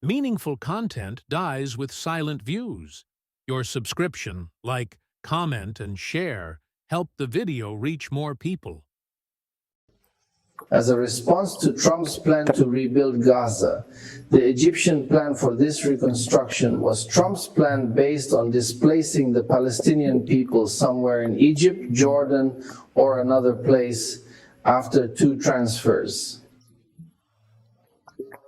Meaningful content dies with silent views. Your subscription, like, comment, and share help the video reach more people. As a response to Trump's plan to rebuild Gaza, the Egyptian plan for this reconstruction was Trump's plan based on displacing the Palestinian people somewhere in Egypt, Jordan, or another place after 2 transfers.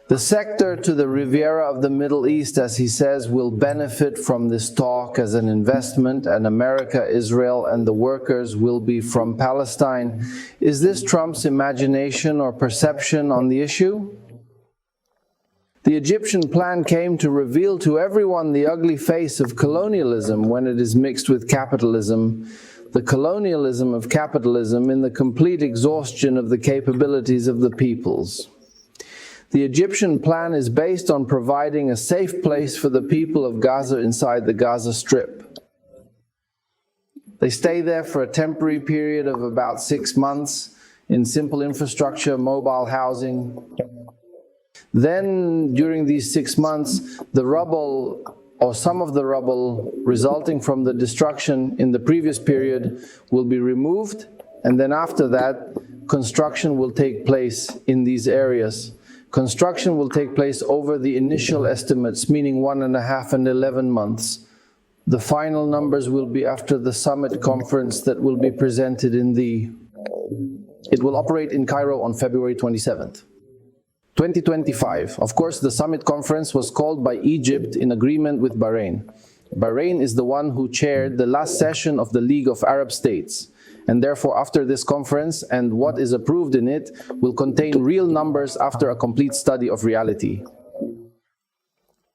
The sector to the Riviera of the Middle East, as he says, will benefit from this talk as an investment, and America, Israel, and the workers will be from Palestine. Is this Trump's imagination or perception on the issue? The Egyptian plan came to reveal to everyone the ugly face of colonialism when it is mixed with capitalism, the colonialism of capitalism in the complete exhaustion of the capabilities of the peoples. The Egyptian plan is based on providing a safe place for the people of Gaza inside the Gaza Strip. They stay there for a temporary period of about 6 months in simple infrastructure, mobile housing. Then, during these 6 months, the rubble, or some of the rubble resulting from the destruction in the previous period, will be removed, and then after that, construction will take place in these areas. Construction will take place over the initial estimates, meaning 1.5 and 11 months. The final numbers will be after the summit conference that will be presented it will operate in Cairo on February 27th. 2025. Of course, the summit conference was called by Egypt in agreement with Bahrain. Bahrain is the one who chaired the last session of the League of Arab States. And therefore, after this conference and what is approved in it will contain real numbers after a complete study of reality.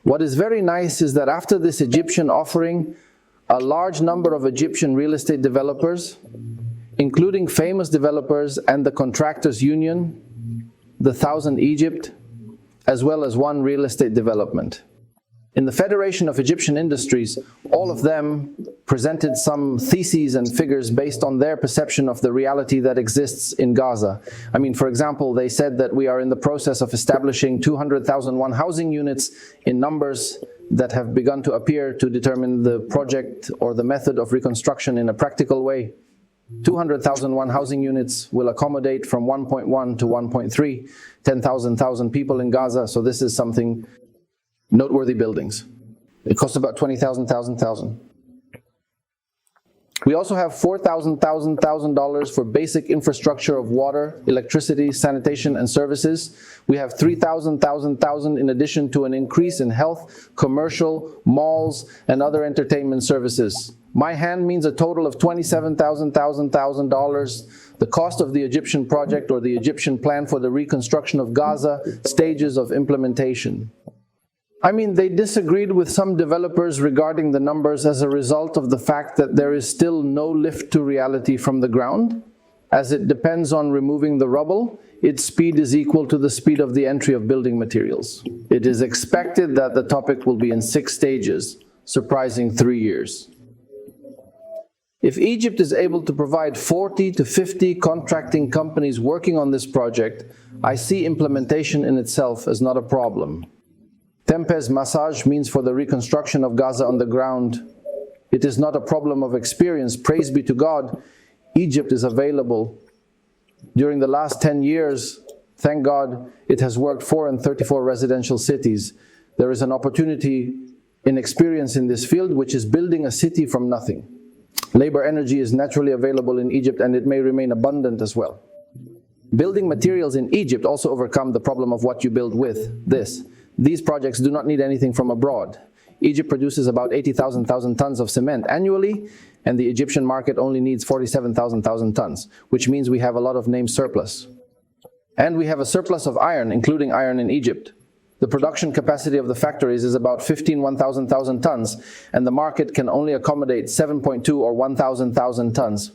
What is very nice is that after this Egyptian offering, a large number of Egyptian real estate developers, including famous developers and the Contractors Union, the 1000 Egypt, as well as one real estate development. In the Federation of Egyptian Industries, all of them presented some theses and figures based on their perception of the reality that exists in Gaza. I mean, for example, they said that we are in the process of establishing 200,001 housing units in numbers that have begun to appear to determine the project or the method of reconstruction in a practical way. 200,001 housing units will accommodate from 1.1 to 1.3, 10,000 people in Gaza, so this is something noteworthy buildings. It costs about 20,000. We also have $4,000 for basic infrastructure of water, electricity, sanitation, and services. We have 3,000 in addition to an increase in health, commercial, malls, and other entertainment services. My hand means a total of $27,000. The cost of the Egyptian project or the Egyptian plan for the reconstruction of Gaza, stages of implementation. I mean, they disagreed with some developers regarding the numbers as a result of the fact that there is still no lift to reality from the ground. As it depends on removing the rubble, its speed is equal to the speed of the entry of building materials. It is expected that the topic will be in 6 stages, surprising 3 years. If Egypt is able to provide 40 to 50 contracting companies working on this project, I see implementation in itself as not a problem. Tempes massage means for the reconstruction of Gaza on the ground. It is not a problem of experience. Praise be to God, Egypt is available. During the last 10 years, thank God, it has worked 4 in 34 residential cities. There is an opportunity in experience in this field, which is building a city from nothing. Labor energy is naturally available in Egypt, and it may remain abundant as well. Building materials in Egypt also overcome the problem of what you build with this. These projects do not need anything from abroad. Egypt produces about 80,000 tons of cement annually, and the Egyptian market only needs 47,000 tons, which means we have a lot of named surplus. And we have a surplus of iron, including iron in Egypt. The production capacity of the factories is about 1,000 tons, and the market can only accommodate 7.2 or 1,000 tons.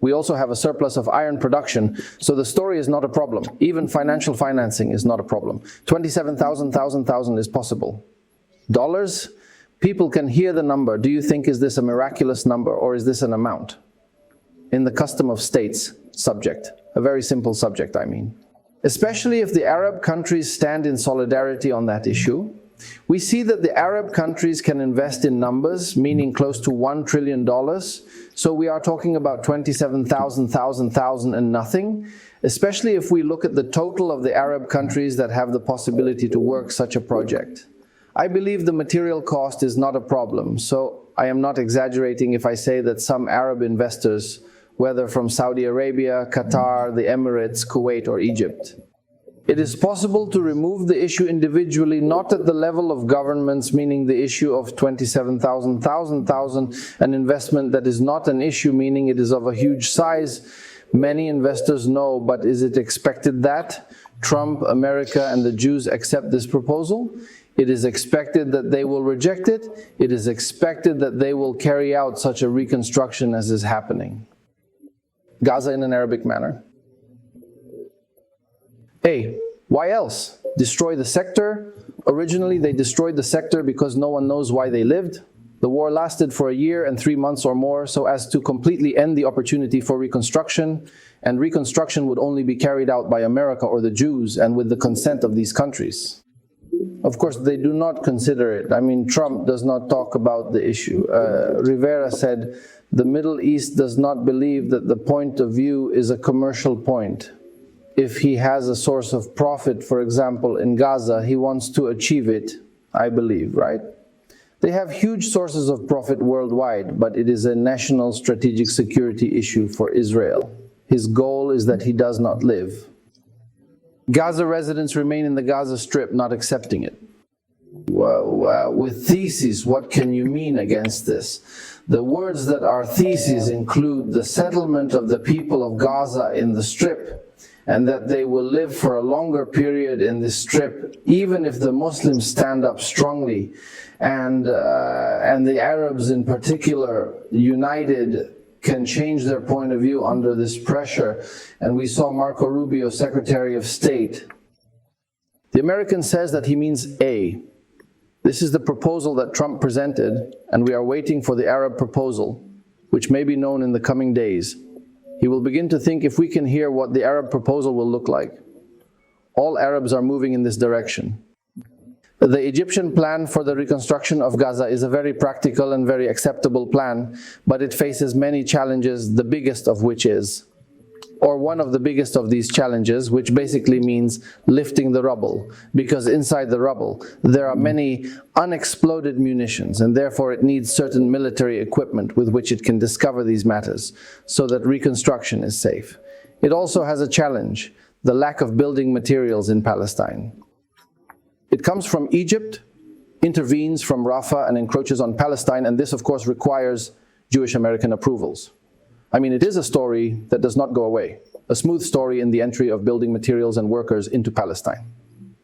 We also have a surplus of iron production, so the story is not a problem. Even financial financing is not a problem. 27,000 is possible. Dollars? People can hear the number. Do you think, is this a miraculous number, or is this an amount? In the custom of states subject. A very simple subject, I mean. Especially if the Arab countries stand in solidarity on that issue. We see that the Arab countries can invest in numbers, meaning close to $1 trillion. So we are talking about 27,000 and nothing, especially if we look at the total of the Arab countries that have the possibility to work such a project. I believe the material cost is not a problem, so I am not exaggerating if I say that some Arab investors, whether from Saudi Arabia, Qatar, the Emirates, Kuwait or Egypt. It is possible to remove the issue individually, not at the level of governments, meaning the issue of 27,000, an investment that is not an issue, meaning it is of a huge size. Many investors know, but is it expected that Trump, America and the Jews accept this proposal? It is expected that they will reject it. It is expected that they will carry out such a reconstruction as is happening. Gaza in an Arabic manner. A. Why else? Destroy the sector. Originally, they destroyed the sector because no one knows why they lived. The war lasted for a year and 3 months or more, so as to completely end the opportunity for reconstruction, and reconstruction would only be carried out by America or the Jews, and with the consent of these countries. Of course, they do not consider it. I mean, Trump does not talk about the issue. Rivera said, the Middle East does not believe that the point of view is a commercial point. If he has a source of profit, for example, in Gaza, he wants to achieve it, I believe, right? They have huge sources of profit worldwide, but it is a national strategic security issue for Israel. His goal is that he does not live. Gaza residents remain in the Gaza Strip, not accepting it. Well, with theses, what can you mean against this? The words that are theses include the settlement of the people of Gaza in the Strip, and that they will live for a longer period in this strip, even if the Muslims stand up strongly, and the Arabs in particular, united, can change their point of view under this pressure. And we saw Marco Rubio, Secretary of State. The American says that he means A. This is the proposal that Trump presented, and we are waiting for the Arab proposal, which may be known in the coming days. He will begin to think if we can hear what the Arab proposal will look like. All Arabs are moving in this direction. The Egyptian plan for the reconstruction of Gaza is a very practical and very acceptable plan, but it faces many challenges, the biggest of which is, or one of the biggest of these challenges, which basically means lifting the rubble, because inside the rubble there are many unexploded munitions, and therefore it needs certain military equipment with which it can discover these matters, so that reconstruction is safe. It also has a challenge, the lack of building materials in Palestine. It comes from Egypt, intervenes from Rafah and encroaches on Palestine, and this of course requires Jewish American approvals. I mean, it is a story that does not go away, a smooth story in the entry of building materials and workers into Palestine.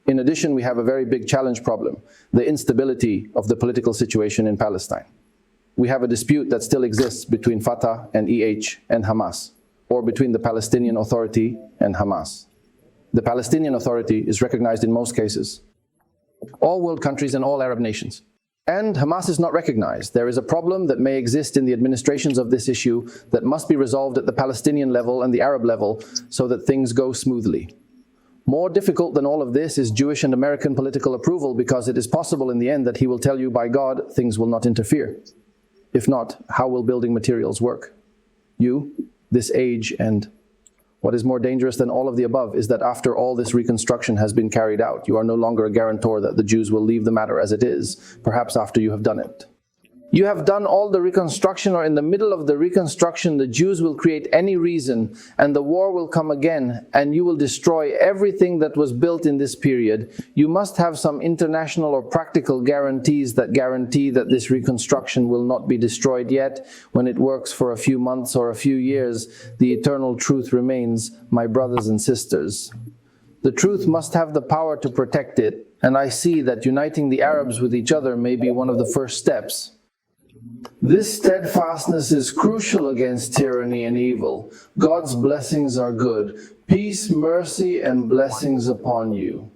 In addition, we have a very big challenge problem, the instability of the political situation in Palestine. We have a dispute that still exists between Fatah and EH and Hamas, or between the Palestinian Authority and Hamas. The Palestinian Authority is recognized in most cases, all world countries and all Arab nations. And Hamas is not recognized. There is a problem that may exist in the administrations of this issue that must be resolved at the Palestinian level and the Arab level so that things go smoothly. More difficult than all of this is Jewish and American political approval, because it is possible in the end that he will tell you, by God, things will not interfere. If not, how will building materials work? You, this age, and what is more dangerous than all of the above is that after all this reconstruction has been carried out, you are no longer a guarantor that the Jews will leave the matter as it is, perhaps after you have done it. You have done all the reconstruction, or in the middle of the reconstruction, the Jews will create any reason, and the war will come again, and you will destroy everything that was built in this period. You must have some international or practical guarantees that guarantee that this reconstruction will not be destroyed yet. When it works for a few months or a few years, the eternal truth remains, my brothers and sisters. The truth must have the power to protect it, and I see that uniting the Arabs with each other may be one of the first steps. This steadfastness is crucial against tyranny and evil. God's blessings are good. Peace, mercy, and blessings upon you.